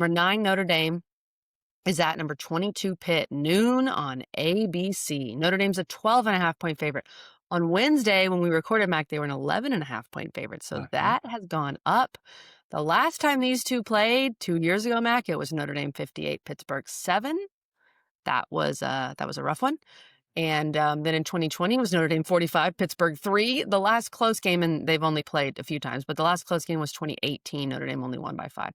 Number 9, Notre Dame is at number 22, Pitt, noon on ABC. Notre Dame's a 12.5-point favorite. On Wednesday, when we recorded, Mac, they were an 11.5-point favorite. So Mhm. that has gone up. The last time these two played 2 years ago, Mac, it was Notre Dame 58, Pittsburgh 7. That was a rough one. And then in 2020 was Notre Dame 45, Pittsburgh 3. The last close game, and they've only played a few times, but the last close game was 2018. Notre Dame only won by 5.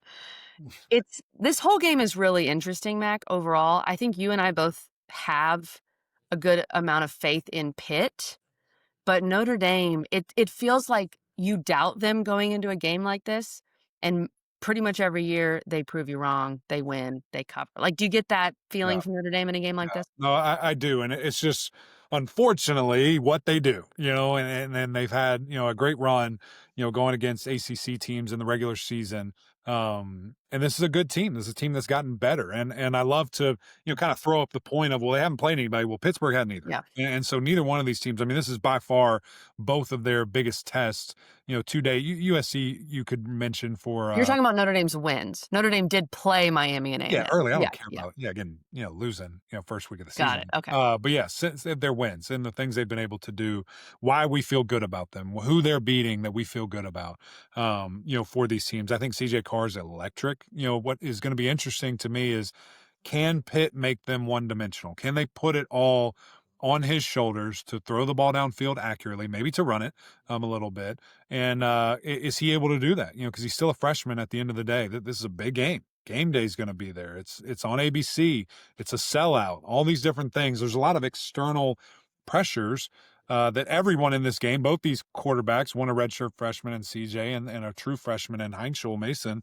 It's this whole game is really interesting, Mac, overall. I think you and I both have a good amount of faith in Pitt, but Notre Dame, it feels like you doubt them going into a game like this, and pretty much every year they prove you wrong, they win, they cover. Like, do you get that feeling Yeah. from Notre Dame in a game like Yeah. this? No, I do, and it's just unfortunately what they do, and then they've had, a great run, going against ACC teams in the regular season. And this is a good team. This is a team that's gotten better. And I love to, kind of throw up the point of, well, they haven't played anybody. Well, Pittsburgh hadn't either. Yeah. And so neither one of these teams, I mean, this is by far both of their biggest tests, today. USC you could mention for You're talking about Notre Dame's wins. Notre Dame did play Miami and yeah, A&M. early, I Yeah, don't care yeah. about, again, losing, first week of the Got it, season. okay. But yeah, since their wins and the things they've been able to do, why we feel good about them, who they're beating that we feel good about, for these teams. I think CJ Carr is electric. What is going to be interesting to me is, can Pitt make them one dimensional? Can they put it all on his shoulders to throw the ball downfield accurately, maybe to run it a little bit? And is he able to do that? Because he's still a freshman at the end of the day. This is a big game. Game day is going to be there. It's on ABC. It's a sellout. All these different things. There's a lot of external pressures that everyone in this game, both these quarterbacks, one a redshirt freshman in CJ and a true freshman in Heinschel Mason,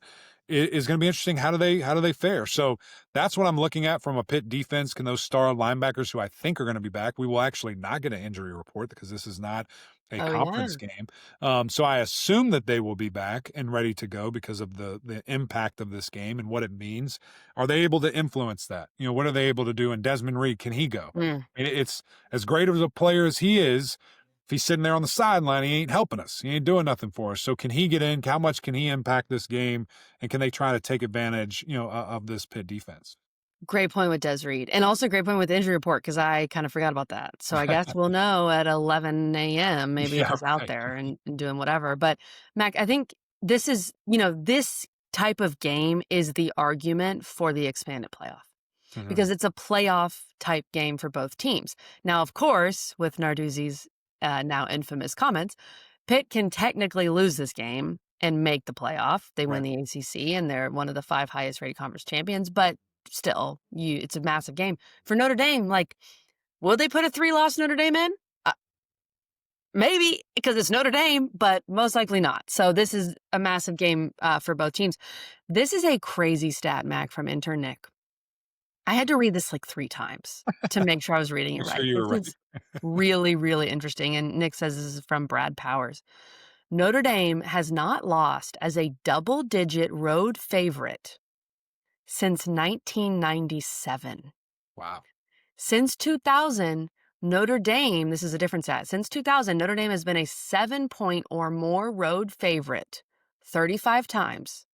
is going to be interesting. How do they fare? So that's what I'm looking at from a Pitt defense. Can those star linebackers, who I think are going to be back, we will actually not get an injury report because this is not a Oh, yeah. conference game. So I assume that they will be back and ready to go because of the impact of this game and what it means. Are they able to influence that? What are they able to do? And Desmond Reed, can he go? Mm. I mean, it's as great of a player as he is. If he's sitting there on the sideline, he ain't helping us. He ain't doing nothing for us. So can he get in? How much can he impact this game? And can they try to take advantage, of this Pitt defense? Great point with Des Reed, and also great point with the injury report, because I kind of forgot about that. So I guess we'll know at 11 a.m. maybe if Yeah, he's out right. there and doing whatever. But Mac, I think this is, this type of game is the argument for the expanded playoff Mhm. because it's a playoff type game for both teams. Now, of course, with Narduzzi's now infamous comments, Pitt can technically lose this game and make the playoff. They win Right. the ACC and they're one of the 5 highest rated conference champions, but still, it's a massive game. For Notre Dame, like, will they put a 3-loss Notre Dame in? Maybe, because it's Notre Dame, but most likely not. So this is a massive game for both teams. This is a crazy stat, Mac, from intern Nick. I had to read this like 3 times to make sure I was reading it Make sure right. you This were right. is really, really interesting, and Nick says this is from Brad Powers. Notre Dame has not lost as a double-digit road favorite since 1997. Wow. Since 2000, Notre Dame, this is a different stat, since 2000, Notre Dame has been a 7-point or more road favorite 35 times,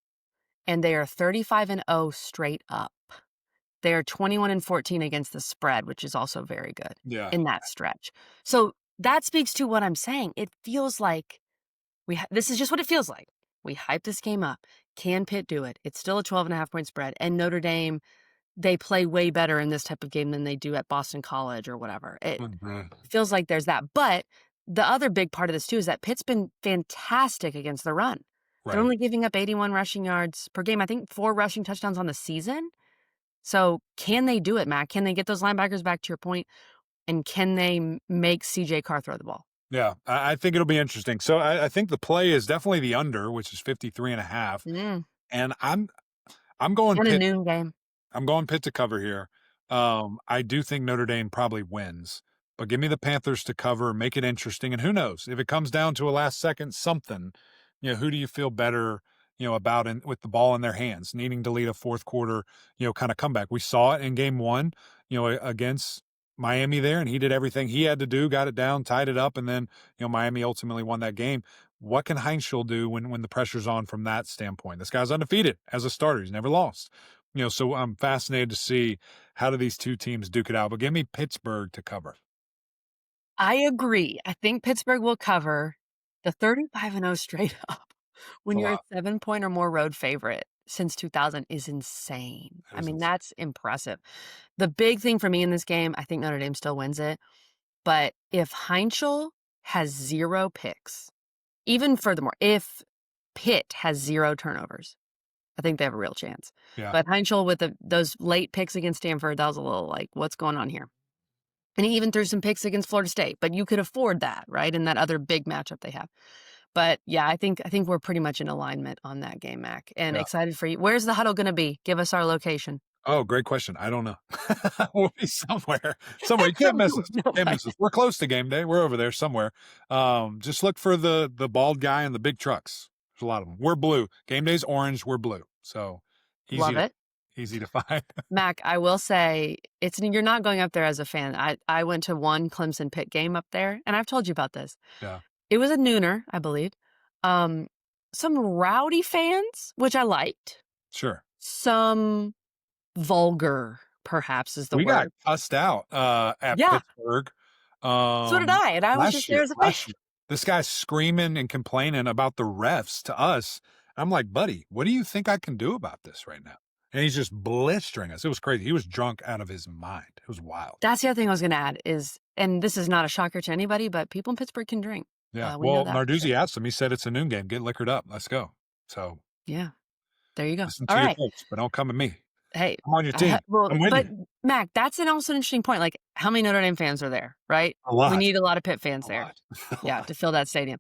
and they are 35-0 straight up. They are 21-14 against the spread, which is also very good Yeah. in that stretch. So that speaks to what I'm saying. It feels like this is just what it feels like. We hype this game up. Can Pitt do it? It's still a 12.5-point spread, and Notre Dame, they play way better in this type of game than they do at Boston College or whatever. It Mhm. feels like there's that. But the other big part of this too is that Pitt's been fantastic against the run. They're Right. only giving up 81 rushing yards per game. I think 4 rushing touchdowns on the season. So can they do it, Matt? Can they get those linebackers back to your point, and can they make CJ Carr throw the ball? Yeah, I think it'll be interesting. So I think the play is definitely the under, which is 53.5. Mm. And I'm going And a Pitt. noon game. I'm going Pitt to cover here. I do think Notre Dame probably wins, but give me the Panthers to cover, make it interesting. And who knows if it comes down to a last second something, who do you feel better, about with the ball in their hands, needing to lead a fourth quarter, kind of comeback. We saw it in game 1, against Miami there, and he did everything he had to do, got it down, tied it up, and then, Miami ultimately won that game. what can Heinschel do when the pressure's on from that standpoint? This guy's undefeated as a starter. He's never lost. So I'm fascinated to see how do these two teams duke it out. But give me Pittsburgh to cover. I agree. I think Pittsburgh will cover. The 35-0 straight up It's when a you're a lot. 7-point or more road favorite since 2000 is insane. That I is mean, insane. that's impressive. The big thing for me in this game, I think Notre Dame still wins it, but if Heinschel has 0 picks, even furthermore, if Pitt has 0 turnovers, I think they have a real chance. Yeah. But Heinschel with those late picks against Stanford, that was a little like, what's going on here? And he even threw some picks against Florida State, but you could afford that, right? In that other big matchup they have. But yeah, I think we're pretty much in alignment on that game, Mac, and Yeah. excited for you. Where's the huddle gonna be? Give us our location. Oh, great question. I don't know. We'll be somewhere. Somewhere. You can't You miss us. would know Can't by miss us. We're close to game day. We're over there somewhere. Just look for the bald guy in the big trucks. There's a lot of them. We're blue. Game day's orange. We're blue. So easy love to it. easy to find. Mac, I will say you're not going up there as a fan. I went to one Clemson Pitt game up there, and I've told you about this. Yeah, It was a nooner, I believe. Um, some rowdy fans, which I liked. sure. Some vulgar, perhaps is the We got word. cussed out at Yeah, Pittsburgh so did I, and I was last just there year. as a fan. Last year. This guy's screaming and complaining about the refs to us. I'm like, buddy, what do you think I can do about this right now? And he's just blistering us. It was crazy. He was drunk out of his mind. It was wild. That's the other thing I was gonna add is, and this is not a shocker to anybody, but people in Pittsburgh can drink. Yeah. We know Well, that for sure. Narduzzi asked him. He said it's a noon game. Get liquored up. Let's go. So Yeah, there you go. listen All to your right. coach, but don't come at me. Hey, I'm on your team. well, I'm with but you. Mac, that's also an interesting point. Like, how many Notre Dame fans are there? Right? A We lot. need a lot of Pitt fans A there. lot. A Yeah, lot. to fill that stadium.